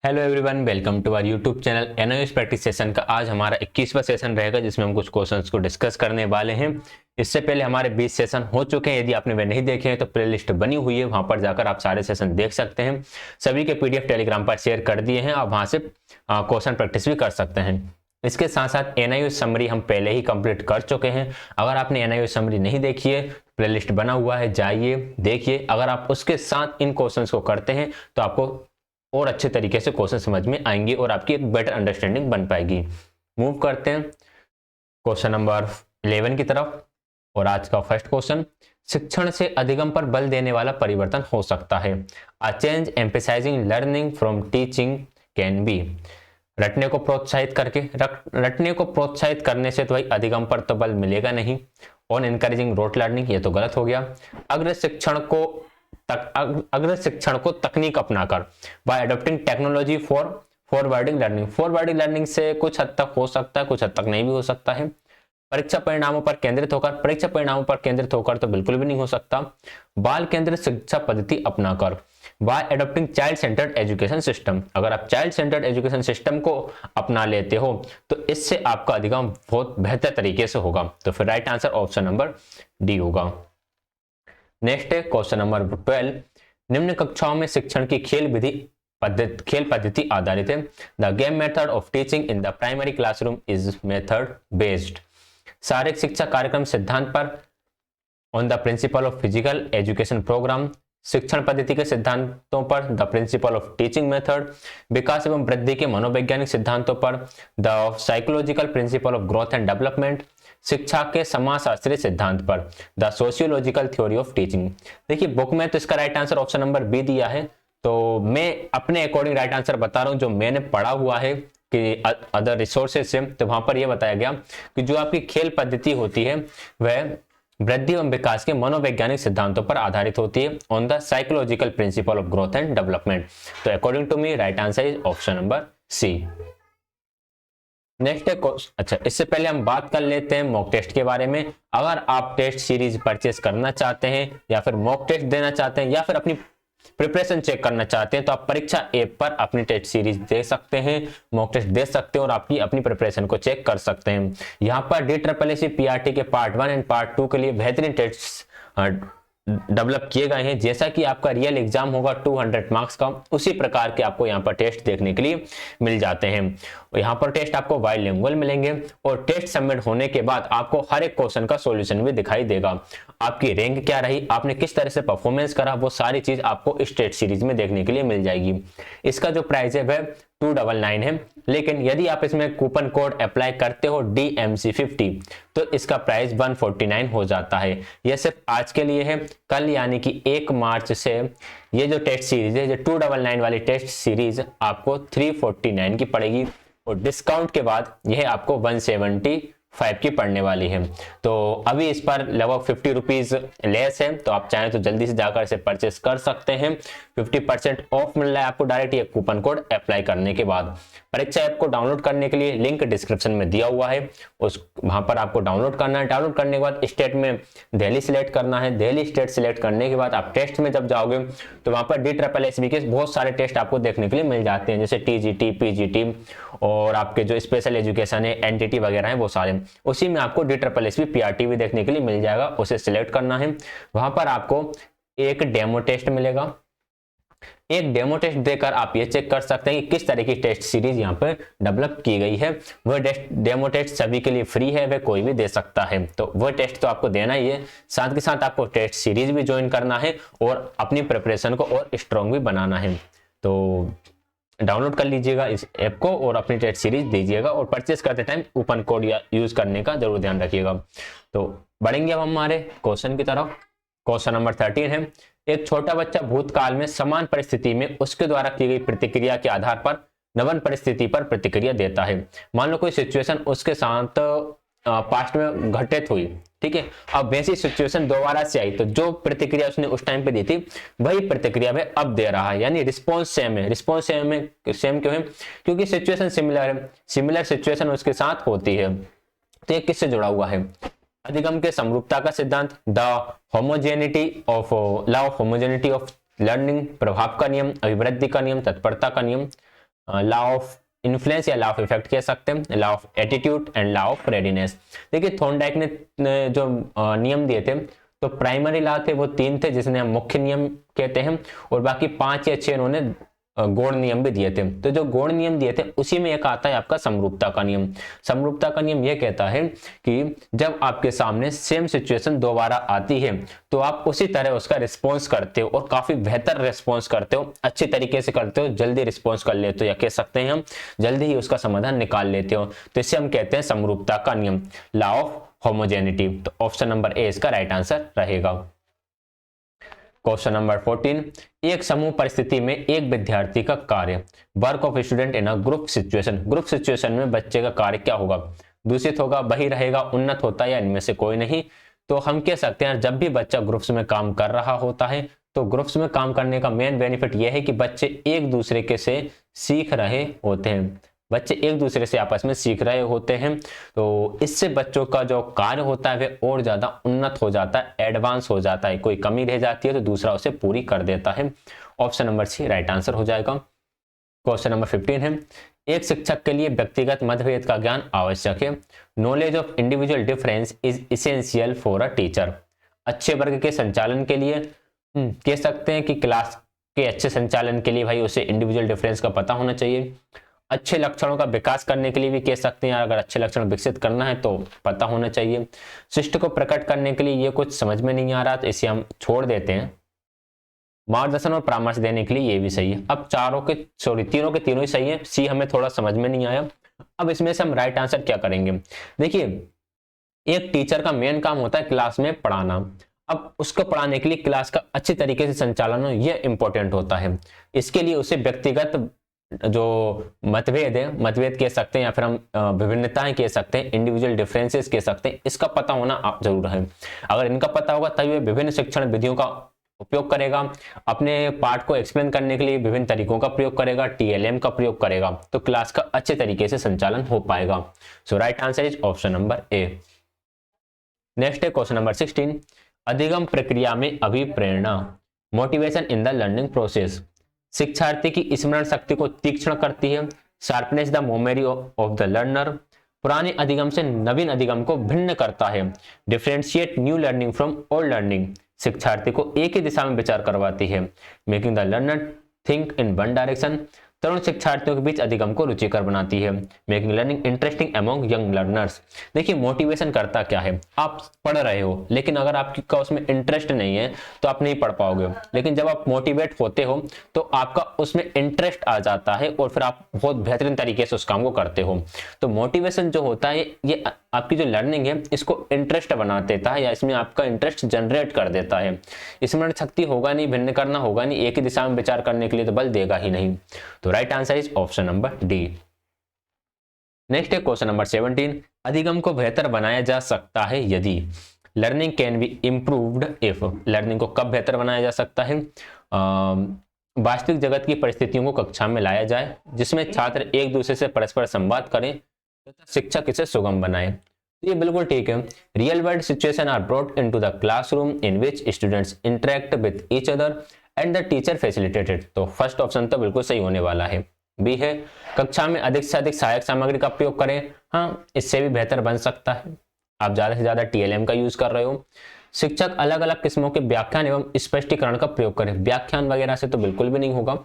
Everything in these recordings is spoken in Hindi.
Hello everyone, welcome to our YouTube channel NOS practice session का। आज हमारा 21वां सेशन रहेगा जिसमें हम कुछ क्वेश्चंस को डिस्कस करने वाले हैं। इससे पहले हमारे 20 सेशन हो चुके हैं। यदि आपने वे नहीं देखे हैं तो प्लेलिस्ट बनी हुई है, वहां पर जाकर आप सारे सेशन देख सकते हैं। सभी के पीडीएफ टेलीग्राम पर शेयर कर दिए हैं, आप वहां से क्वेश्चन प्रैक्टिस भी कर सकते हैं। इसके साथ साथ एनआईओएस समरी हम पहले ही कंप्लीट कर चुके हैं। अगर आपने एनआईओएस समरी नहीं देखी है, प्लेलिस्ट बना हुआ है, जाइए देखिए। अगर आप उसके साथ इन क्वेश्चंस को करते हैं तो आपको और अच्छे तरीके से क्वेश्चन समझ में आएंगे और आपकी एक बेटर अंडरस्टैंडिंग बन पाएगी। मूव करते हैं क्वेश्चन नंबर 11 की तरफ। और आज का फर्स्ट क्वेश्चन, शिक्षण से अधिगम पर बल देने वाला परिवर्तन हो सकता है। A change emphasizing learning from teaching can be. रटने को प्रोत्साहित करके रटने को प्रोत्साहित करने से तो भाई अधिगम पर तो बल मिलेगा नहीं। ऑन एनकरेजिंग रोट लर्निंग, ये तो गलत हो गया। अग्र शिक्षण को तकनीक अपनाकर, bye adopting technology for forwarding learning. Forwarding learning से कुछ हद तक हो सकता है, कुछ हद तक नहीं भी हो सकता है। परीक्षा परिणामों पर केंद्रित होकर तो बिल्कुल भी नहीं हो सकता। बाल केंद्रित शिक्षा पद्धति अपनाकर, bye adopting child centred education system. अगर आप चाइल्ड सेंटर्ड एजुकेशन सिस्टम को अपना लेते हो तो इससे आपका अधिगम बहुत बेहतर तरीके से होगा। तो फिर right answer option number D होगा। नेक्स्ट है क्वेश्चन नंबर 12, निम्न कक्षाओं में शिक्षण की खेल पद्धति आधारित है। The game method of teaching in the primary classroom is method based. शारीरिक शिक्षा कार्यक्रम सिद्धांत पर, on the principle of physical education program. शिक्षण पद्धति के सिद्धांतों पर, the principle of teaching method. विकास एवं वृद्धि के मनोवैज्ञानिक सिद्धांतों पर, the psychological principle of growth and development. शिक्षा के समाजशास्त्रीय सिद्धांत पर, the sociological theory of teaching. देखिए बुक में तो इसका right answer option number B दिया है, तो मैं अपने अकॉर्डिंग राइट आंसर बता रहा हूं जो मैंने पढ़ा हुआ है कि अदर रिसोर्सेज से। तो वहां पर यह बताया गया कि जो आपकी खेल पद्धति होती है वह वृद्धि एवं विकास के मनोवैज्ञानिक सिद्धांतों पर आधारित होती है, on the psychological principle of growth and development. तो according to me right answer is option number C. Next है अच्छा, इससे पहले हम बात कर लेते हैं मॉक टेस्ट के बारे में। अगर आप टेस्ट सीरीज परचेस करना चाहते हैं या फिर मॉक टेस्ट देना चाहते हैं या फिर अपनी प्रिपरेशन चेक करना चाहते हैं तो आप परीक्षा ऐप पर अपनी टेस्ट सीरीज दे सकते हैं, मॉक टेस्ट दे सकते हैं और आपकी अपनी प्रिपरेशन को चेक कर सकते हैं। यहाँ पर DSSC PRT के पार्ट 1 एंड पार्ट 2 के लिए बेहतरीन टेस्ट डेवलप किए गए हैं। जैसा कि आपका रियल एग्जाम होगा 200 मार्क्स का, उसी प्रकार के आपको यहाँ पर टेस्ट देखने के लिए मिल जाते हैं। यहाँ पर टेस्ट आपको बाइलिंगुअल मिलेंगे और टेस्ट सबमिट होने के बाद आपको हर एक क्वेश्चन का सॉल्यूशन भी दिखाई देगा। आपकी रैंक क्या रही, आपने किस तरह से परफॉर्मेंस करा, वो सारी चीज आपको इस टेस्ट सीरीज में देखने के लिए मिल जाएगी। इसका जो प्राइस है वह 299 है, लेकिन यदि आप इसमें कूपन कोड अप्लाई करते हो DMC50 तो इसका प्राइस 149 हो जाता है। यह सिर्फ आज के लिए है। कल यानी कि 1 मार्च से ये जो टेस्ट सीरीज है, जो 299 वाली टेस्ट सीरीज आपको 349 की पड़ेगी और डिस्काउंट के बाद यह आपको 175 की पड़ने वाली है। तो अभी इस पर लगभग 50 रुपीज लेस है, तो आप चाहें तो जल्दी से जाकर इसे परचेस कर सकते हैं। 50% ऑफ मिल रहा है आपको डायरेक्ट ये कूपन कोड अप्लाई करने के बाद। परीक्षा ऐप को डाउनलोड करने के लिए लिंक डिस्क्रिप्शन में दिया हुआ है, उस वहां पर आपको डाउनलोड करना है। डाउनलोड करने के बाद स्टेट में दिल्ली सिलेक्ट करना है। दिल्ली स्टेट सिलेक्ट करने के बाद आप टेस्ट में जब जाओगे तो वहां पर DSSB के बहुत सारे टेस्ट आपको देखने के लिए मिल जाते हैं, जैसे TGT, PGT और आपके जो स्पेशल एजुकेशन है, NTT वगैरह है, वो सारे। उसी में आपको DSSB PRT भी देखने के लिए मिल जाएगा, उसे सिलेक्ट करना है। वहां पर आपको एक डेमो टेस्ट मिलेगा। एक डेमो टेस्ट देकर आप ये चेक कर सकते हैं कि किस तरह की टेस्ट सीरीज यहाँ पर डेवलप की गई है। वह डेमो टेस्ट सभी के लिए फ्री है, वह कोई भी दे सकता है, तो वह टेस्ट तो आपको देना ही है। साथ के साथ आपको टेस्ट सीरीज भी ज्वाइन करना है और अपनी प्रिपरेशन को और स्ट्रॉन्ग भी बनाना है। तो डाउनलोड कर लीजिएगा इस ऐप को और अपनी टेस्ट सीरीज दीजिएगा और परचेस करते टाइम कूपन कोड यूज करने का जरूर ध्यान रखिएगा। तो बढ़ेंगे अब हमारे क्वेश्चन की तरफ। क्वेश्चन नंबर 13 है, एक छोटा बच्चा भूतकाल में समान परिस्थिति में उसके द्वारा की गई प्रतिक्रिया के आधार पर नवन परिस्थिति पर प्रतिक्रिया देता है। मान लो कोई सिचुएशन उसके साथ पास्ट में घटित हुई, ठीक है, अब वैसी सिचुएशन दोबारा से आई तो जो प्रतिक्रिया उसने उस टाइम पे दी थी वही प्रतिक्रिया वह अब दे रहा है, यानी रिस्पॉन्स सेम है। रिस्पॉन्स सेम क्यों है? क्योंकि सिचुएशन सिमिलर है, सिमिलर सिचुएशन उसके साथ होती है। तो ये किससे जुड़ा हुआ है? अधिगम के समरूपता का सिद्धांत, the homogeneity of law of homogeneity of learning, प्रभाव का नियम, अभिवृद्धि का नियम, तत्परता का नियम। लॉ ऑफ इन्फ्लुएंस या लॉ ऑफ इफेक्ट कह सकते हैं, law of attitude and law of readiness. देखिए थॉर्नडाइक ने जो नियम दिए थे, तो प्राइमरी लॉ थे वो 3 थे जिसने हम मुख्य नियम कहते हैं, और बाकी 5 या 6 उन्होंने गौण नियम भी दिए थे। तो जो गौण नियम दिए थे उसी में एक आता है आपका समरूपता का नियम। समरूपता का नियम यह कहता है कि जब आपके सामने सेम सिचुएशन दोबारा आती है तो आप उसी तरह उसका रिस्पॉन्स करते हो, और काफी बेहतर रिस्पॉन्स करते हो, अच्छी तरीके से करते हो, जल्दी रिस्पॉन्स कर लेते हो, या कह सकते हैं हम जल्दी ही उसका समाधान निकाल लेते हो। तो इसे हम कहते हैं समरूपता का नियम, लॉ ऑफ होमोजेनिटी। तो ऑप्शन नंबर ए इसका राइट आंसर रहेगा। क्वेश्चन नंबर 14, एक समूह परिस्थिति में एक विद्यार्थी का कार्य, work of student in a group situation, group situation में बच्चे का कार्य क्या होगा? दूषित होगा, वही रहेगा, उन्नत होता है, या इनमें से कोई नहीं? तो हम कह सकते हैं जब भी बच्चा ग्रुप्स में काम कर रहा होता है तो ग्रुप्स में काम करने का मेन बेनिफिट यह है कि बच्चे एक दूसरे के से सीख रहे होते हैं, बच्चे एक दूसरे से आपस में सीख रहे होते हैं, तो इससे बच्चों का जो कार्य होता है वह और ज्यादा उन्नत हो जाता है, एडवांस हो जाता है, कोई कमी रह जाती है तो दूसरा उसे पूरी कर देता है। Option number C right answer हो जाएगा। क्वेश्चन नंबर 15 है, एक शिक्षक के लिए व्यक्तिगत मतभेद का ज्ञान आवश्यक है। Knowledge of individual difference is essential for a teacher. अच्छे वर्ग के संचालन के लिए कह सकते हैं कि क्लास के अच्छे संचालन के लिए भाई उसे इंडिविजुअल डिफरेंस का पता होना चाहिए। अच्छे लक्षणों का विकास करने के लिए भी कह सकते हैं, अगर अच्छे लक्षण विकसित करना है तो पता होना चाहिए। शिष्ट को प्रकट करने के लिए ये कुछ समझ में नहीं आ रहा तो इसे हम छोड़ देते हैं। मार्गदर्शन और परामर्श देने के लिए ये भी सही है। अब तीनों के तीनों ही सही है, सी हमें थोड़ा समझ में नहीं आया। अब इसमें से हम राइट आंसर क्या करेंगे? देखिए एक टीचर का मेन काम होता है क्लास में पढ़ाना। अब उसको पढ़ाने के लिए क्लास का अच्छी तरीके से संचालन हो यह इंपॉर्टेंट होता है। इसके लिए उसे व्यक्तिगत जो मतभेद है, मतभेद कह सकते हैं या फिर हम विभिन्नताएं कह सकते हैं, इंडिविजुअल डिफरेंसेस कह सकते हैं, इसका पता होना जरूर है। अगर इनका पता होगा तभी वह विभिन्न शिक्षण विधियों का उपयोग करेगा, अपने पाठ को एक्सप्लेन करने के लिए विभिन्न तरीकों का प्रयोग करेगा, टीएलएम का प्रयोग करेगा, तो क्लास का अच्छे तरीके से संचालन हो पाएगा। So right answer is option number A. Next है क्वेश्चन नंबर 16, अधिगम प्रक्रिया में अभिप्रेरणा, motivation in the learning process, शिक्षार्थी की स्मरण शक्ति को तीक्ष्ण करती है, sharpness the memory of the learner, पुराने अधिगम से नवीन अधिगम को भिन्न करता है, differentiate new learning from old learning, शिक्षार्थी को एक ही दिशा में विचार करवाती है, making the learner think in one direction, तरुण शिक्षार्थियों के बीच अधिगम को रुचिकर बनाती है, making learning interesting among young learners. देखिए मोटिवेशन करता क्या है, आप पढ़ रहे हो लेकिन अगर आपका उसमें इंटरेस्ट नहीं है तो आप नहीं पढ़ पाओगे, लेकिन जब आप मोटिवेट होते हो तो आपका उसमें इंटरेस्ट आ जाता है और फिर आप बहुत बेहतरीन तरीके से उस काम को करते हो। तो मोटिवेशन जो होता है ये आपकी जो लर्निंग है इसको इंटरेस्ट बना देता है, या इसमें आपका इंटरेस्ट जनरेट कर देता है। स्मरण शक्ति होगा नहीं, भिन्न करना होगा नहीं, एक ही दिशा में विचार करने के लिए तो बल देगा ही नहीं। तो right answer is option number D. Next है क्वेश्चन नंबर 17, अधिगम को बेहतर बनाया जा सकता है यदि, learning can be improved if, learning को कब बेहतर बनाया जा सकता है? वास्तविक जगत की परिस्थितियों को कक्षा में लाया जाए जिसमें छात्र एक दूसरे से परस्पर संवाद करें तथा शिक्षक इसे सुगम बनाए। तो ये बिल्कुल ठीक है। Real world situation are brought into the classroom in which students interact with each other and the teacher facilitated. तो फर्स्ट ऑप्शन तो बिल्कुल सही होने वाला है, बी है। कक्षा में अधिक से अधिक सहायक सामग्री का प्रयोग करें, हाँ इससे भी बेहतर बन सकता है, आप ज्यादा से ज्यादा टीएलएम का यूज कर रहे हो। शिक्षक अलग अलग किस्मों के व्याख्यान एवं स्पष्टीकरण का प्रयोग करें, व्याख्यान वगैरह से तो बिल्कुल भी नहीं होगा।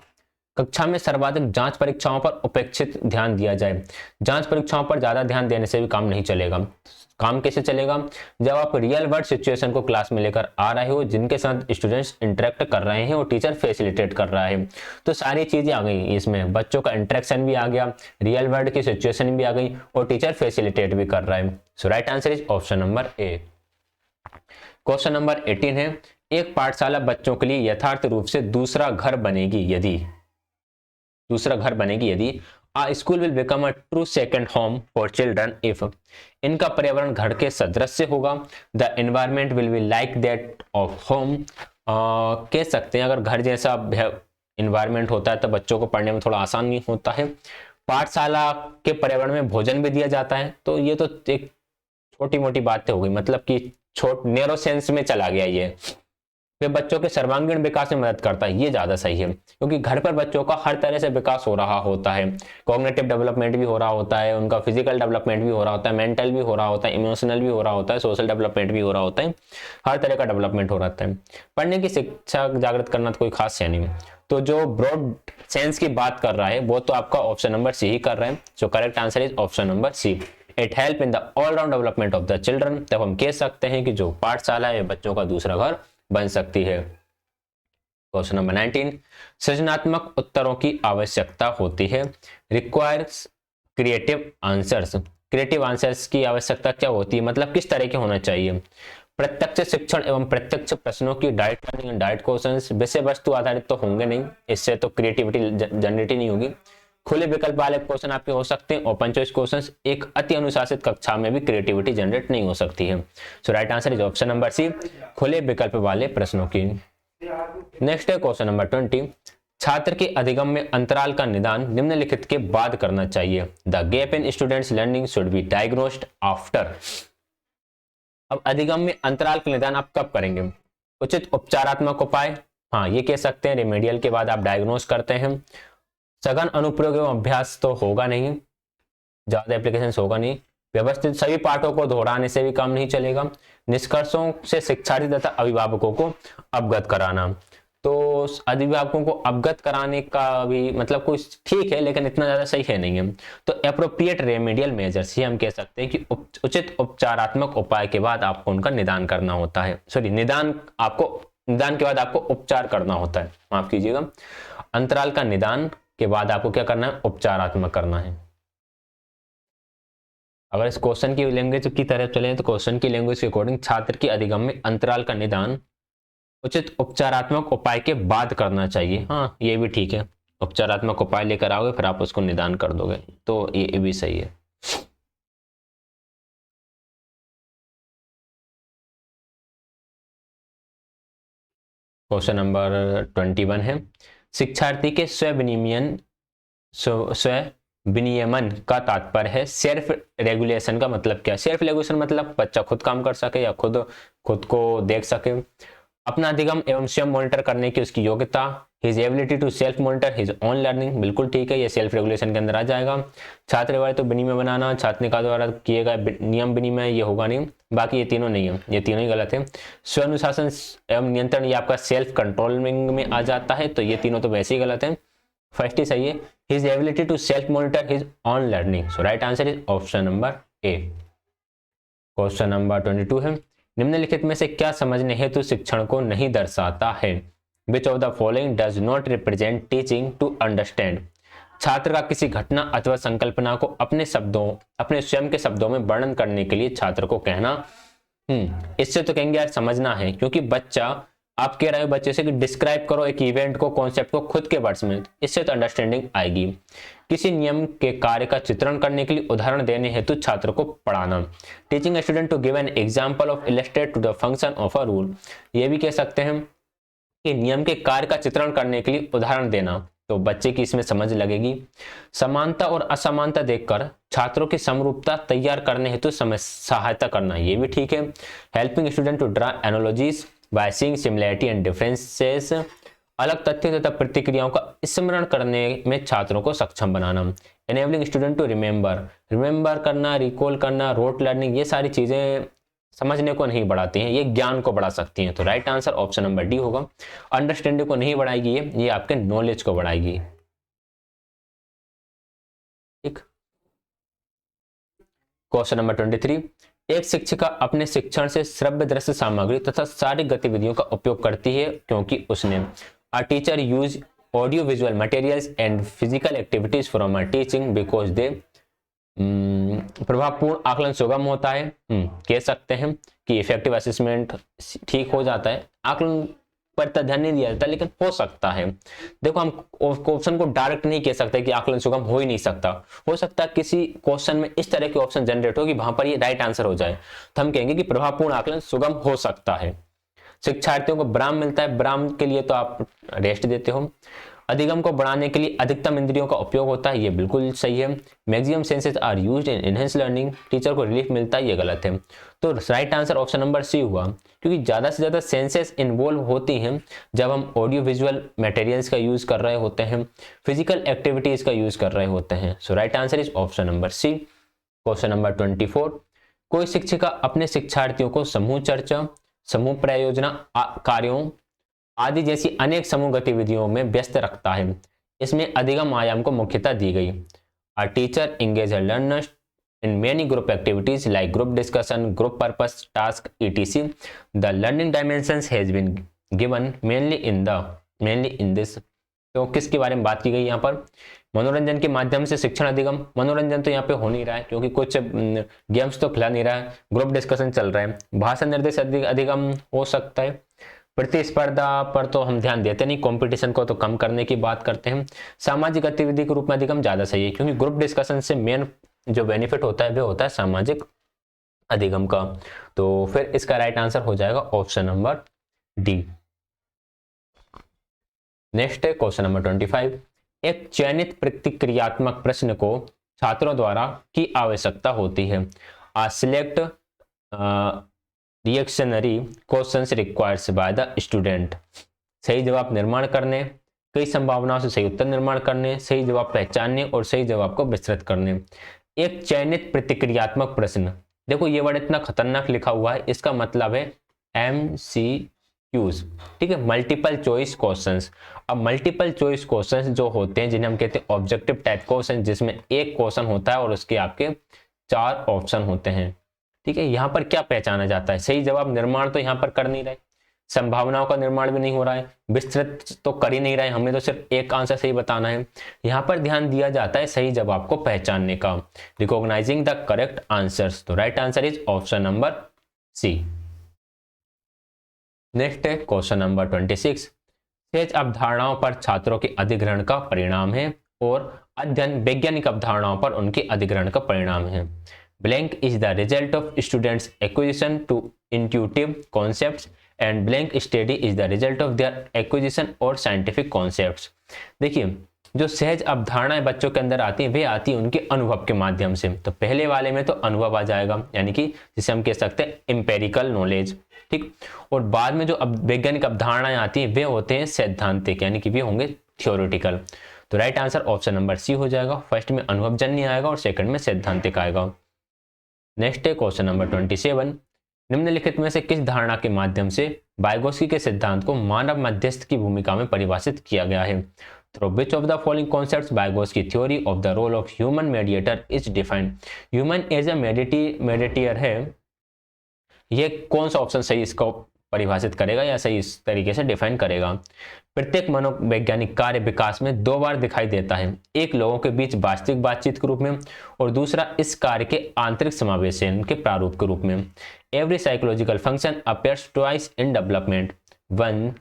कक्षा में सर्वाधिक जांच परीक्षाओं पर उपेक्षित ध्यान दिया जाए, जांच परीक्षाओं पर ज्यादा ध्यान देने से भी काम नहीं चलेगा। काम कैसे चलेगा? जब आप रियल वर्ल्ड सिचुएशन को क्लास में लेकर आ रहे हो जिनके साथ स्टूडेंट्स इंटरेक्ट कर रहे हैं और टीचर फैसिलिटेट कर रहा है, तो सारी चीजें आ गई इसमें, बच्चों का इंटरेक्शन भी आ गया, रियल वर्ल्ड की सिचुएशन भी आ गई और टीचर फैसिलिटेट भी कर रहा है। So right answer is option number A. Question number 18 है, एक पाठशाला बच्चों के लिए यथार्थ रूप से दूसरा घर बनेगी यदि, दूसरा घर बनेगी यदि, a school will become a true second home for children if, इनका पर्यावरण घर के सदृश होगा, the environment will be like that of home, कह सकते हैं अगर घर जैसा एनवायरमेंट होता है तो बच्चों को पढ़ने में थोड़ा आसान नहीं होता है। पाठशाला के पर्यावरण में भोजन भी दिया जाता है, तो ये तो एक छोटी मोटी बातें हो गई, मतलब कि नैरो सेंस में चला गया ये। वे बच्चों के सर्वांगीण विकास में मदद करता है, ये ज्यादा सही है, क्योंकि घर पर बच्चों का हर तरह से विकास हो रहा होता है, कॉग्निटिव डेवलपमेंट भी हो रहा होता है, उनका फिजिकल डेवलपमेंट भी हो रहा होता है, मेंटल भी हो रहा होता है, इमोशनल भी हो रहा होता है, सोशल डेवलपमेंट भी हो रहा होता है, हर तरह का डेवलपमेंट हो रहा है। पढ़ने की शिक्षा जागृत करना तो कोई खास है नहीं। तो जो ब्रॉड सेंस की बात कर रहा है वो तो आपका ऑप्शन नंबर सी ही कर रहा है। So correct answer is option number C. It help in the all round development of the children. तब हम कह सकते हैं कि जो पाठशाला है बच्चों का दूसरा घर बन सकती है। क्वेश्चन नंबर 19, सृजनात्मक उत्तरों की आवश्यकता होती है। Requires creative answers. Creative answers की आवश्यकता क्या होती है, मतलब किस तरह के होना चाहिए। प्रत्यक्ष शिक्षण एवं प्रत्यक्ष प्रश्नों की direct learning and direct questions विषय वस्तु आधारित तो होंगे नहीं, इससे तो क्रिएटिविटी जनरेट ही नहीं होगी। खुले विकल्प वाले क्वेश्चन आपके हो सकते हैं, ओपन चॉइस क्वेश्चंस। एक अति अनुशासित कक्षा में भी क्रिएटिविटी जनरेट नहीं हो सकती है। So right answer is option number C, खुले विकल्प वाले प्रश्नों की। नेक्स्ट है क्वेश्चन नंबर 20, छात्र के अधिगम्य अंतराल का निदान निम्नलिखित के बाद करना चाहिए। The gap in students learning should be diagnosed after. अब अधिगम्य अंतराल का निदान आप कब करेंगे। उचित उपचारात्मक उपाय, हाँ ये कह सकते हैं, रेमेडियल के बाद आप डायग्नोस करते हैं। सघन अनुप्रयोग एवं अभ्यास तो होगा नहीं, ज्यादा एप्लीकेशन होगा नहीं। व्यवस्थित सभी पाठों को दोहराने से भी काम नहीं चलेगा। निष्कर्षों से शिक्षार्थी तथा अभिभावकों को अवगत कराना, तो अभिभावकों को अवगत कराने का भी मतलब कुछ ठीक है लेकिन इतना ज्यादा सही है नहीं है। तो एप्रोप्रिएट रेमेडियल मेजर्स, ये हम कह सकते हैं कि उचित उपचारात्मक उपाय के बाद आपको उनका निदान करना होता है। सॉरी, निदान के बाद आपको उपचार करना होता है, माफ कीजिएगा। अंतराल का निदान के बाद आपको क्या करना है, उपचारात्मक करना है। अगर इस क्वेश्चन की लैंग्वेज की तरफ चले तो क्वेश्चन की लैंग्वेज के अकॉर्डिंग छात्र की अधिगम्य अंतराल का निदान उचित उपचारात्मक उपाय के बाद करना चाहिए। हाँ ये भी ठीक है, उपचारात्मक उपाय लेकर आओगे फिर आप उसको निदान कर दोगे, तो ये भी सही है। क्वेश्चन नंबर 21 है, शिक्षार्थी के स्व विनियमन का तात्पर्य है सेल्फ रेगुलेशन का मतलब क्या। सेल्फ रेगुलेशन मतलब बच्चा खुद काम कर सके या खुद को देख सके। अपना अधिगम एवं स्वयं मॉनिटर करने की उसकी योग्यता, his ability to self monitor his own learning, बिल्कुल ठीक है, ये सेल्फ रेगुलेशन के अंदर आ जाएगा। छात्र द्वारा तो विनिमय बनाना, छात्र द्वारा किए गए नियम विनिमय, ये होगा नहीं। बाकी ये तीनों नहीं है, ये तीनों ही गलत है। स्वानुशासन एवं नियंत्रण, ये आपका सेल्फ कंट्रोलिंग में आ जाता है, तो ये तीनों तो वैसे ही गलत है। फर्स्ट ही सही है, his ability to self monitor his own learning. So right answer is option number A. Question number 22 है, निम्नलिखित में से क्या समझने हेतु शिक्षण को नहीं दर्शाता है। Which of the following does not represent teaching to understand. छात्र का किसी घटना अथवा संकल्पना को अपने स्वयं के शब्दों में वर्णन करने के लिए छात्र को कहना। इससे तो कहेंगे यार समझना है, क्योंकि बच्चा आप कह रहे हो बच्चे से कि डिस्क्राइब करो एक इवेंट को, कॉन्सेप्ट को खुद के वर्ड्स में, इससे तो अंडरस्टैंडिंग आएगी। किसी नियम के कार्य का चित्रण करने के लिए उदाहरण देने हेतु छात्र को पढ़ाना। Teaching a student to give an example of illustrate to the function of a rule, ये भी कह सकते हैं कि नियम के कार्य का चित्रण करने के लिए उदाहरण देना, तो बच्चे की इसमें समझ लगेगी। समानता और असमानता देखकर छात्रों की समरूपता तैयार करने हेतु सहायता करना, ये भी ठीक है। Helping student to draw analogies by seeing similarity and differences, अलग तथ्यों तथा प्रतिक्रियाओं का स्मरण करने में छात्रों को सक्षम बनाना। एनेबलिंग स्टूडेंट टू रिमेंबर करना, रिकॉल करना, रोट लर्निंग, ये सारी चीजें समझने को नहीं बढ़ाती हैं, ये ज्ञान को बढ़ा सकती हैं। तो right answer option number D होगा। अंडरस्टैंडिंग को नहीं बढ़ाएगी, ये आपके नॉलेज को बढ़ाएगी। ठीक। क्वेश्चन नंबर 23, एक शिक्षिका अपने शिक्षण से श्रव्य दृश्य सामग्री तथा सारी गतिविधियों का उपयोग करती है क्योंकि उसने a teacher use audio visual materials and physical activities from a teaching because they प्रभावपूर्ण आकलन सुगम होता है। कह सकते हैं कि इफेक्टिव असेसमेंट ठीक हो जाता है, आकलन पर तो ध्यान नहीं दिया जाता, लेकिन हो सकता है। देखो हम क्वेश्चन को डायरेक्ट नहीं कह सकते कि आकलन सुगम हो ही नहीं सकता, हो सकता है किसी क्वेश्चन में इस तरह के ऑप्शन जनरेट हो कि वहां पर ये राइट आंसर हो जाए, तो हम कहेंगे कि प्रभावपूर्ण आकलन सुगम हो सकता है। शिक्षार्थियों को ब्राम मिलता है, ब्राम के लिए तो आप रेस्ट देते हो। अधिगम को बढ़ाने के लिए अधिकतम इंद्रियों का उपयोग होता है, ये बिल्कुल सही है। Maximum senses are used in enhance learning, teacher को रिलीफ मिलता है, ये गलत है। तो right answer option number C हुआ, क्योंकि ज़्यादा से ज़्यादा सेंसेस इन्वॉल्व होती हैं जब हम ऑडियो विजुअल मटेरियल्स का यूज़ कर रहे होते हैं, फिजिकल एक्टिविटीज़ का यूज़ कर रहे होते हैं। So right answer is option number C. Question number 24, कोई शिक्षिका अपने शिक्षार्थियों को समूह चर्चा, समूह प्रयोजना कार्यों आदि जैसी अनेक समूह गतिविधियों में व्यस्त रखता है। इसमें अधिगम आयाम को मुख्यता दी गई। A teacher engages learners in many group activities like group discussion, group purpose task, etc. The learning dimensions has been given mainly in this. तो किसके बारे में बात की गई यहाँ पर? मनोरंजन के माध्यम से शिक्षण अधिगम। मनोरंजन तो यहाँ पे हो नहीं रहा है क्योंकि कुछ गेम्स तो खिला नहीं रहा है, ग्रुप डिस्कशन चल रहा है। भाषा निर्देश अधिगम हो सकता है। प्रतिस्पर्धा पर तो हम ध्यान देते नहीं, कंपटीशन को तो कम करने की बात करते हैं। सामाजिक गतिविधि के रूप में अधिगम ज्यादा सही है, क्योंकि ग्रुप डिस्कशन से मेन जो बेनिफिट होता है वो होता है सामाजिक अधिगम का। तो फिर इसका राइट आंसर हो जाएगा ऑप्शन नंबर डी। नेक्स्ट है क्वेश्चन नंबर 25, एक चयनित प्रतिक्रियात्मक प्रश्न को छात्रों द्वारा की आवश्यकता होती है। A select reactionary questions requires by the student. सही जवाब निर्माण करने, कई संभावनाओं से सही उत्तर निर्माण करने, सही जवाब पहचानने और सही जवाब को विस्तृत करने। एक चयनित प्रतिक्रियात्मक प्रश्न, देखो ये वर्ड इतना खतरनाक लिखा हुआ है, इसका मतलब है MCQs, ठीक है, मल्टीपल चॉइस क्वेश्चंस। अब मल्टीपल चॉइस क्वेश्चंस जो होते हैं जिन्हें हम कहते हैं ऑब्जेक्टिव टाइप क्वेश्चन, जिसमें एक क्वेश्चन होता है और उसके आपके 4 ऑप्शन होते हैं, ठीक है। यहाँ पर क्या पहचाना जाता है? सही जवाब निर्माण तो यहाँ पर कर नहीं रहे, संभावनाओं का निर्माण भी नहीं हो रहा है, विस्तृत तो कर ही नहीं रहे, हमें तो सिर्फ एक आंसर सही बताना है। यहाँ पर ध्यान दिया जाता है सही जवाब को पहचानने का, रिकॉग्नाइजिंग द करेक्ट आंसर्स। तो right answer is option number C. Next है क्वेश्चन नंबर 26, सहज अवधारणाओं पर छात्रों के अधिग्रहण का परिणाम है और अध्ययन वैज्ञानिक अवधारणाओं पर उनके अधिग्रहण का परिणाम है। Blank is the result of students' acquisition to intuitive concepts and blank study is the result of their acquisition or scientific concepts। देखिए, जो सहज अवधारणाएं बच्चों के अंदर आती हैं वे आती हैं उनके अनुभव के माध्यम से। तो पहले वाले में तो अनुभव आ जाएगा, यानी कि जिसे हम कह सकते हैं एम्पेरिकल नॉलेज, ठीक। और बाद में जो वैज्ञानिक अवधारणाएं आती हैं वे होते हैं सैद्धांतिक, यानी कि वे होंगे थियोरिटिकल। तो right answer option number C हो जाएगा। फर्स्ट में अनुभवजन्य आएगा और सेकंड में सैद्धांतिक आएगा। नेक्स्ट है क्वेश्चन नंबर 27, निम्नलिखित में से किस धारणा के माध्यम से वाइगोत्स्की के सिद्धांत को मानव मध्यस्थ की भूमिका में परिभाषित किया गया है? Through which of the following concepts Vygotsky theory of the role of human mediator is defined. Human as a mediator है, ये कौन सा ऑप्शन सही इसको परिभाषित करेगा या सही इस तरीके से डिफाइन करेगा? प्रत्येक मनोवैज्ञानिक कार्य विकास में 2 बार दिखाई देता है, एक लोगों के बीच वास्तविक बातचीत के रूप में और दूसरा इस कार्य के आंतरिक समावेशन के प्रारूप के रूप में। Every psychological function appears twice in development, one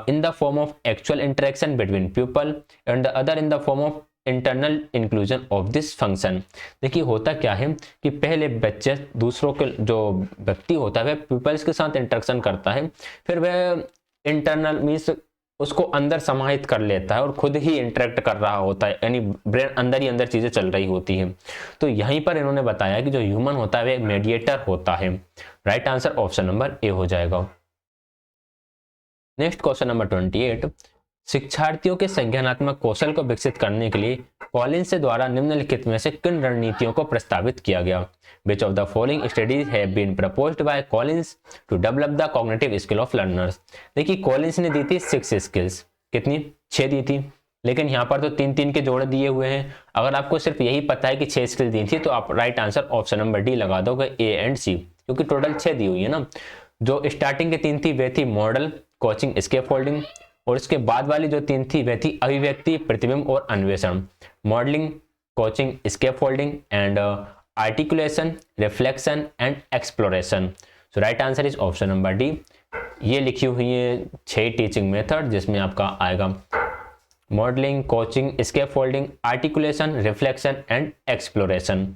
in the form of actual interaction between people and the other in the form of internal inclusion of this function. देखिए होता क्या है कि पहले बच्चे दूसरों के जो व्यक्ति होता है वह पीपल्स के साथ इंटरेक्शन करता है, फिर वह इंटरनल मीन्स उसको अंदर समाहित कर लेता है और खुद ही इंटरेक्ट कर रहा होता है, यानी ब्रेन अंदर ही अंदर चीजें चल रही होती हैं। तो यहीं पर इन्होंने बताया कि जो ह्यूमन होता है वह मेडिएटर होता है। राइट आंसर ऑप्शन नंबर ए हो जाएगा। नेक्स्ट क्वेश्चन नंबर 28, शिक्षार्थियों के संज्ञानात्मक कौशल को विकसित करने के लिए कॉलिन्स द्वारा निम्नलिखित में से किन रणनीतियों को प्रस्तावित किया गया? Which of the following studies have been proposed by Collins to develop the cognitive skill of learners? देखिए कॉलिन्स ने दी थी 6 स्किल्स, कितनी? 6 दी थी, लेकिन यहाँ पर तो 3-3 के जोड़े दिए हुए हैं। अगर आपको सिर्फ यही पता है कि 6 स्किल दी थी तो आप right answer option number D लगा दोगे, ए एंड सी, क्योंकि टोटल 6 दी हुई है ना। जो स्टार्टिंग के 3 थी वे थी मॉडल, कोचिंग, स्कैफोल्डिंग, और इसके बाद वाली जो 3 थी वे थी अभिव्यक्ति, प्रतिबिंब और अन्वेषण। Modelling, coaching, scaffolding and articulation, reflection and exploration. So right answer is option number D. ये लिखी हुई है 6 टीचिंग मेथड, जिसमें आपका आएगा modelling, coaching, scaffolding, articulation, reflection and exploration.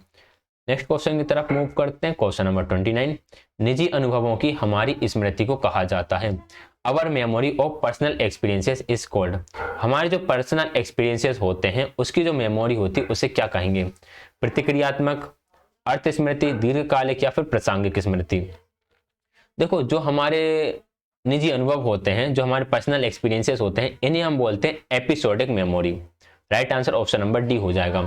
Next question की तरफ मूव करते हैं। क्वेश्चन नंबर 29, निजी अनुभवों की हमारी स्मृति को कहा जाता है। Our memory of personal experiences is called. हमारे जो पर्सनल एक्सपीरियंसेस होते हैं उसकी जो मेमोरी होती है उसे क्या कहेंगे? प्रतिक्रियात्मक, अर्थ स्मृति, दीर्घकालिक या फिर प्रासंगिक स्मृति। देखो, जो हमारे निजी अनुभव होते हैं, जो हमारे पर्सनल एक्सपीरियंसेस होते हैं, इन्हें हम बोलते हैं episodic memory. Right answer option number D हो जाएगा।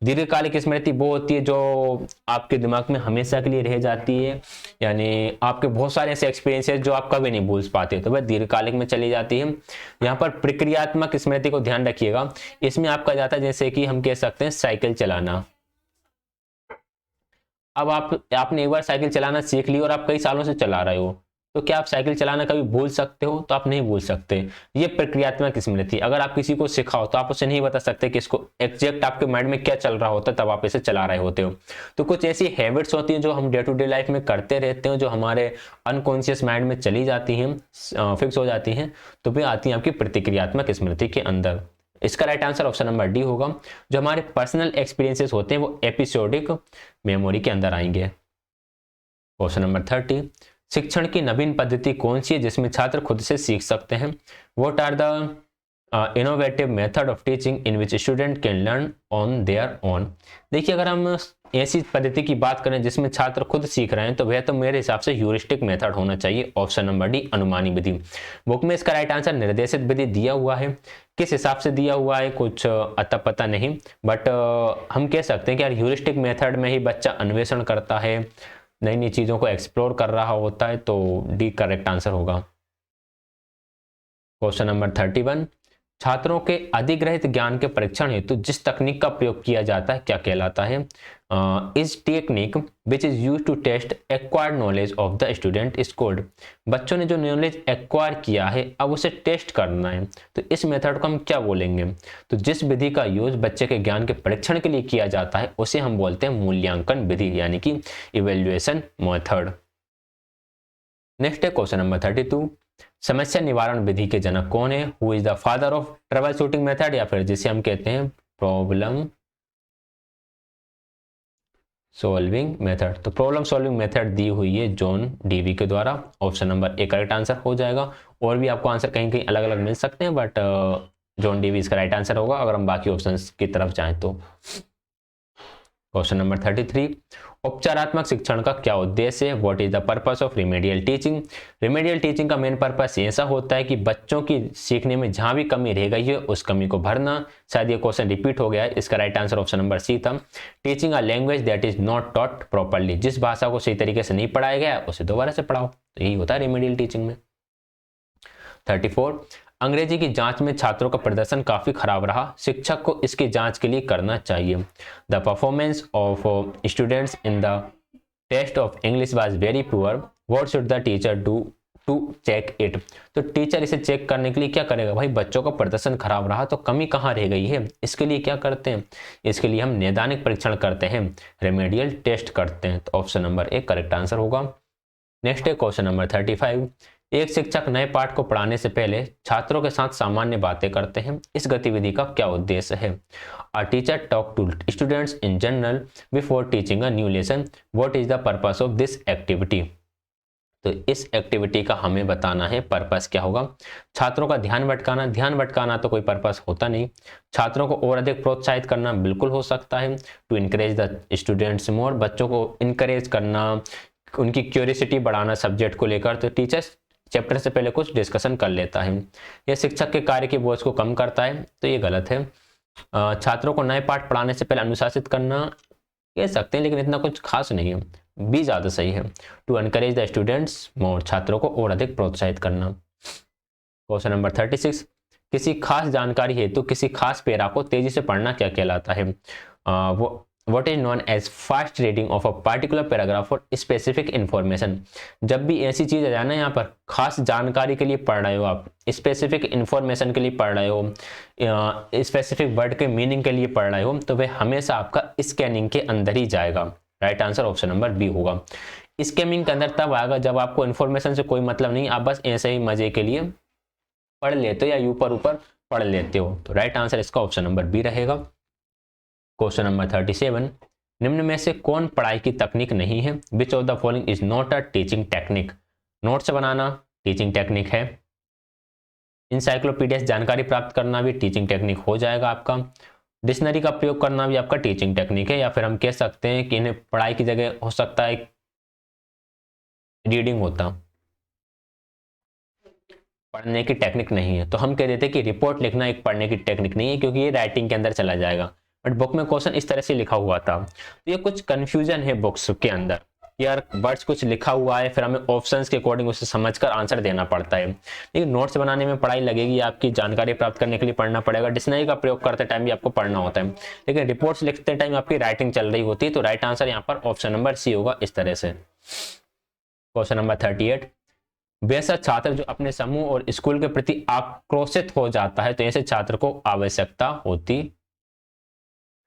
दीर्घकालिक स्मृति वो होती है जो आपके दिमाग में हमेशा के लिए रह जाती है, यानी आपके बहुत सारे ऐसे एक्सपीरियंसेस जो आप कभी नहीं भूल पाते, तो वह दीर्घकालिक में चली जाती है। यहाँ पर प्रक्रियात्मक स्मृति को ध्यान रखिएगा, इसमें आपका जाता है जैसे कि हम कह सकते हैं साइकिल चलाना। अब आपने एक बार साइकिल चलाना सीख ली और आप कई सालों से चला रहे हो, तो क्या आप साइकिल चलाना कभी भूल सकते हो? तो आप नहीं भूल सकते। ये प्रक्रियात्मक स्मृति, अगर आप किसी को सिखाओ तो आप उसे नहीं बता सकते कि इसको एग्जैक्ट आपके माइंड में क्या चल रहा होता है, तब आप इसे चला रहे होते हो। तो कुछ ऐसी हैबिट्स होती हैं जो हम डे टू डे लाइफ में करते रहते हैं, जो हमारे अनकॉन्शियस माइंड में चली जाती हैं, फिक्स हो जाती हैं, तो वे आती हैं आपकी प्रतिक्रियात्मक स्मृति के अंदर। इसका right answer option number D होगा। जो हमारे पर्सनल एक्सपीरियंसेस होते हैं वो एपिसोडिक मेमोरी के अंदर आएंगे। क्वेश्चन नंबर 30, शिक्षण की नवीन पद्धति कौन सी है जिसमें छात्र खुद से सीख सकते हैं? What are the innovative method of teaching in which student can learn on their own? देखिए, अगर हम ऐसी पद्धति की बात करें जिसमें छात्र खुद सीख रहे हैं तो वह तो मेरे हिसाब से ह्यूरिस्टिक मेथड होना चाहिए। ऑप्शन नंबर डी, अनुमानी विधि। बुक में इसका राइट आंसर निर्देशित विधि दिया हुआ है, किस हिसाब से दिया हुआ है कुछ अता पता नहीं, बट हम कह सकते हैं कि यार ह्यूरिस्टिक मेथड में ही बच्चा अन्वेषण करता है, नई नई चीजों को एक्सप्लोर कर रहा होता है, तो डी करेक्ट आंसर होगा। क्वेश्चन नंबर 31, छात्रों के अधिग्रहित ज्ञान के परीक्षण हेतु जिस तकनीक का प्रयोग किया जाता है क्या कहलाता है? Is technique which is use to test acquired knowledge of the student is called. बच्चों ने जो नॉलेज एक्वायर किया है अब उसे टेस्ट करना है, तो इस मेथड को हम क्या बोलेंगे? तो जिस विधि का यूज बच्चे के ज्ञान के परीक्षण के लिए किया जाता है उसे हम बोलते हैं मूल्यांकन विधि, यानी कि इवेल्युएशन मेथड। नेक्स्ट है क्वेश्चन नंबर 32, समस्या निवारण विधि के जनक कौन है? Who is the father of trouble shooting method, या फिर जिसे हम कहते हैं प्रॉब्लम सॉल्विंग मेथड। तो प्रॉब्लम सॉल्विंग मेथड दी हुई है जॉन डीवी के द्वारा। Option number A correct answer हो जाएगा। और भी आपको आंसर कहीं कहीं अलग अलग मिल सकते हैं, बट जॉन डीवी इसका राइट आंसर होगा अगर हम बाकी ऑप्शंस की तरफ जाएं तो। क्वेश्चन नंबर 33, उपचारात्मक शिक्षण का क्या उद्देश्य है? What is the purpose of remedial teaching? Remedial teaching का मेन पर्पस ऐसा होता है कि बच्चों की सीखने में जहां भी कमी रह गई है उस कमी को भरना। शायद ये क्वेश्चन रिपीट हो गया है, इसका right answer option number C था। Teaching a language that is not taught properly, जिस भाषा को सही तरीके से नहीं पढ़ाया गया उसे दोबारा से पढ़ाओ, तो यही होता है रिमेडियल टीचिंग में। 34, अंग्रेजी की जांच में छात्रों का प्रदर्शन काफी खराब रहा, शिक्षक को इसकी जांच के लिए करना चाहिए। The performance of students in the test of English was very poor, what should the teacher do to check it? तो टीचर इसे चेक करने के लिए क्या करेगा? भाई, बच्चों का प्रदर्शन खराब रहा तो कमी कहाँ रह गई है, इसके लिए क्या करते हैं? इसके लिए हम नैदानिक परीक्षण करते हैं, रेमेडियल टेस्ट करते हैं। तो option number A correct answer होगा। नेक्स्ट है क्वेश्चन नंबर 35, एक शिक्षक नए पाठ को पढ़ाने से पहले छात्रों के साथ सामान्य बातें करते हैं, इस गतिविधि का क्या उद्देश्य है? A teacher talk to students in general before teaching a new lesson, what is the purpose of this activity? तो इस एक्टिविटी का हमें बताना है पर्पस क्या होगा। छात्रों का ध्यान भटकाना, ध्यान भटकाना तो कोई पर्पस होता नहीं। छात्रों को और अधिक प्रोत्साहित करना बिल्कुल हो सकता है। टू इनकरेज द स्टूडेंट्स मोर, बच्चों को इनकरेज करना, उनकी क्यूरियोसिटी बढ़ाना सब्जेक्ट को लेकर, तो टीचर्स चैप्टर से पहले कुछ डिस्कशन कर लेता है। यह शिक्षक के कार्य की बोझ को कम करता है, तो ये गलत है। छात्रों को नए पाठ पढ़ाने से पहले अनुशासित करना कह सकते हैं, लेकिन इतना कुछ खास नहीं है, बी ज्यादा सही है। टू एनकरेज द स्टूडेंट्स मोर, छात्रों को और अधिक प्रोत्साहित करना। क्वेश्चन नंबर 36, किसी खास जानकारी हेतु किसी खास पैरा को तेजी से पढ़ना क्या कहलाता है? What is known as fast reading of a particular paragraph for specific information? जब भी ऐसी चीज आ जाए ना, यहाँ पर खास जानकारी के लिए पढ़ रहे हो आप, स्पेसिफिक इंफॉर्मेशन के लिए पढ़ रहे हो, स्पेसिफिक वर्ड के मीनिंग के लिए पढ़ रहे हो, तो वह हमेशा आपका स्कैनिंग के अंदर ही जाएगा। Right answer option number B होगा। स्कैनिंग के अंदर तब आएगा जब आपको इन्फॉर्मेशन से कोई मतलब नहीं, आप बस ऐसे ही मजे के लिए पढ़ लेते हो या ऊपर ऊपर पढ़ लेते हो। तो राइट आंसर इसका ऑप्शन नंबर बी रहेगा। क्वेश्चन नंबर 37, निम्न में से कौन पढ़ाई की तकनीक नहीं है? Which of the following is not a teaching technique? Notes banana teaching technique है, इंसाइक्लोपीडिया से जानकारी प्राप्त करना भी टीचिंग टेक्निक हो जाएगा आपका। डिक्शनरी का प्रयोग करना भी आपका टीचिंग टेक्निक है, या फिर हम कह सकते हैं कि इन्हें पढ़ाई की जगह हो सकता है रीडिंग होता, पढ़ने की टेक्निक नहीं है। तो हम कह देते हैं कि रिपोर्ट लिखना एक पढ़ने की टेक्निक नहीं है, क्योंकि ये राइटिंग के अंदर चला जाएगा। बट बुक में क्वेश्चन इस तरह से लिखा हुआ था, तो ये कुछ कंफ्यूजन है बुक्स के अंदर, यार वर्ड्स कुछ लिखा हुआ है, फिर हमें ऑप्शंस के अकॉर्डिंग उसे समझकर आंसर देना पड़ता है। लेकिन नोट्स बनाने में पढ़ाई लगेगी, आपकी जानकारी प्राप्त करने के लिए पढ़ना पड़ेगा। डिक्शनरी का प्रयोग करते टाइम भी आपको पढ़ना होता है, लेकिन रिपोर्ट्स लिखते टाइम आपकी राइटिंग चल रही होती है। तो राइट आंसर यहाँ पर ऑप्शन नंबर सी होगा इस तरह से। क्वेश्चन नंबर 38, वैसा छात्र जो अपने समूह और स्कूल के प्रति आक्रोशित हो जाता है, तो ऐसे छात्र को आवश्यकता होती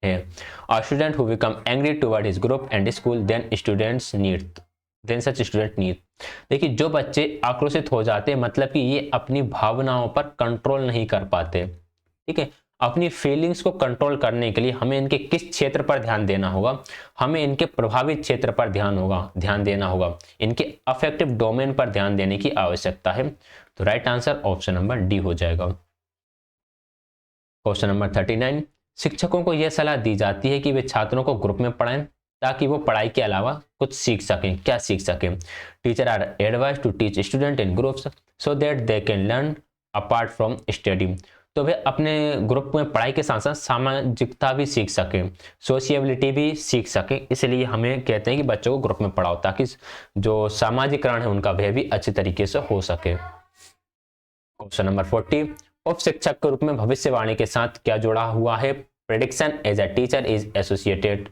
है। A student who become angry toward his group and school, then such student need। देखिए, जो बच्चे आक्रोशित हो जाते हैं, मतलब कि ये अपनी भावनाओं पर कंट्रोल नहीं कर पाते, ठीक है। अपनी फीलिंग्स को कंट्रोल करने के लिए हमें इनके किस क्षेत्र पर ध्यान देना होगा, हमें इनके प्रभावित क्षेत्र पर ध्यान देना होगा, इनके अफेक्टिव डोमेन पर ध्यान देने की आवश्यकता है। तो right answer option number D हो जाएगा। क्वेश्चन नंबर 39, शिक्षकों को यह सलाह दी जाती है कि वे छात्रों को ग्रुप में पढ़ाएं ताकि वो पढ़ाई के अलावा कुछ सीख सकें। क्या सीख सकें? Teacher are advise to teach student in groups so that they can learn apart from study. तो वे अपने ग्रुप में पढ़ाई के साथ साथ सामाजिकता भी सीख सकें, सोशियबिलिटी भी सीख सकें। इसलिए हमें कहते हैं कि बच्चों को ग्रुप में पढ़ाओ, ताकि जो सामाजिकरण है उनका वह भी अच्छे तरीके से हो सके। क्वेश्चन नंबर 40, उप शिक्षक के रूप में भविष्यवाणी के साथ क्या जुड़ा हुआ है? Prediction as a teacher is associated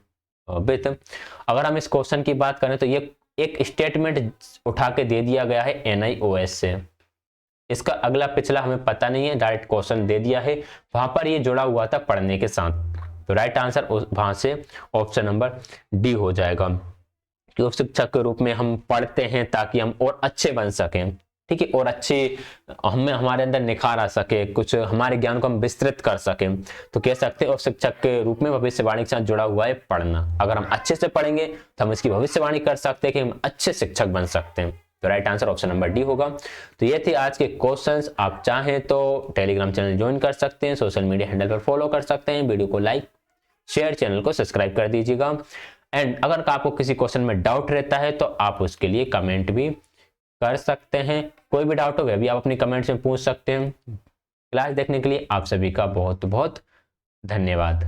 with. अगर हम इस क्वेश्चन की बात करें तो ये एक स्टेटमेंट उठा के दे दिया गया है NIOS से। इसका अगला पिछला हमें पता नहीं है, डायरेक्ट क्वेश्चन दे दिया है, वहां पर ये जुड़ा हुआ था पढ़ने के साथ। तो राइट आंसर वहां से ऑप्शन नंबर डी हो जाएगा, कि उप शिक्षक के रूप में हम पढ़ते हैं ताकि हम और अच्छे बन सकें, ठीक है, और अच्छे हमें हमारे अंदर निखार आ सके, कुछ हमारे ज्ञान को हम विस्तृत कर सकें। तो कह सकते हैं उप शिक्षक के रूप में भविष्यवाणी के साथ जुड़ा हुआ है पढ़ना। अगर हम अच्छे से पढ़ेंगे तो हम इसकी भविष्यवाणी कर सकते हैं कि हम अच्छे शिक्षक बन सकते हैं। तो right answer option number D होगा। तो ये थे आज के क्वेश्चंस। आप चाहें तो टेलीग्राम चैनल ज्वाइन कर सकते हैं, सोशल मीडिया हैंडल पर फॉलो कर सकते हैं, वीडियो को लाइक शेयर, चैनल को सब्सक्राइब कर दीजिएगा। एंड अगर आपको किसी क्वेश्चन में डाउट रहता है तो आप उसके लिए कमेंट भी कर सकते हैं। कोई भी डाउट हो वह भी आप अपनी कमेंट्स में पूछ सकते हैं। क्लास देखने के लिए आप सभी का बहुत बहुत धन्यवाद।